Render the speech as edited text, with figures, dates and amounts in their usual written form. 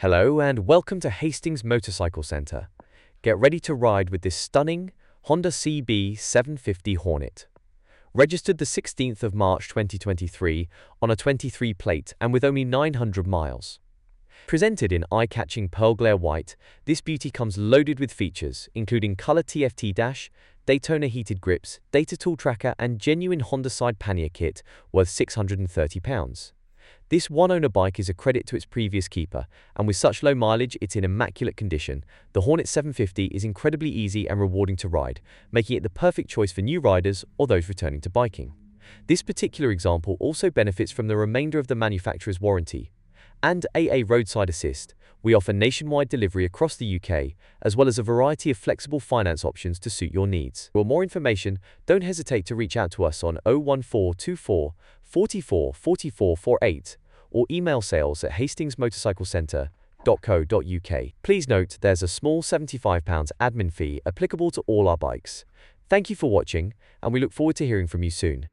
Hello and welcome to Hastings Motorcycle Centre. Get ready to ride with this stunning Honda CB750 Hornet. Registered the 16th of March 2023 on a 23 plate and with only 900 miles. Presented in eye-catching pearl glare white, this beauty comes loaded with features including color TFT dash, Daytona heated grips, data tool tracker and genuine Honda side pannier kit worth £630. This one-owner bike is a credit to its previous keeper, and with such low mileage it's in immaculate condition. The Hornet 750 is incredibly easy and rewarding to ride, making it the perfect choice for new riders or those returning to biking. This particular example also benefits from the remainder of the manufacturer's warranty and AA roadside assist. We offer nationwide delivery across the UK, as well as a variety of flexible finance options to suit your needs. For more information, don't hesitate to reach out to us on 01424 44 44 48 or email sales@hastingsmotorcyclecentre.co.uk. Please note there's a small £75 admin fee applicable to all our bikes. Thank you for watching, and we look forward to hearing from you soon.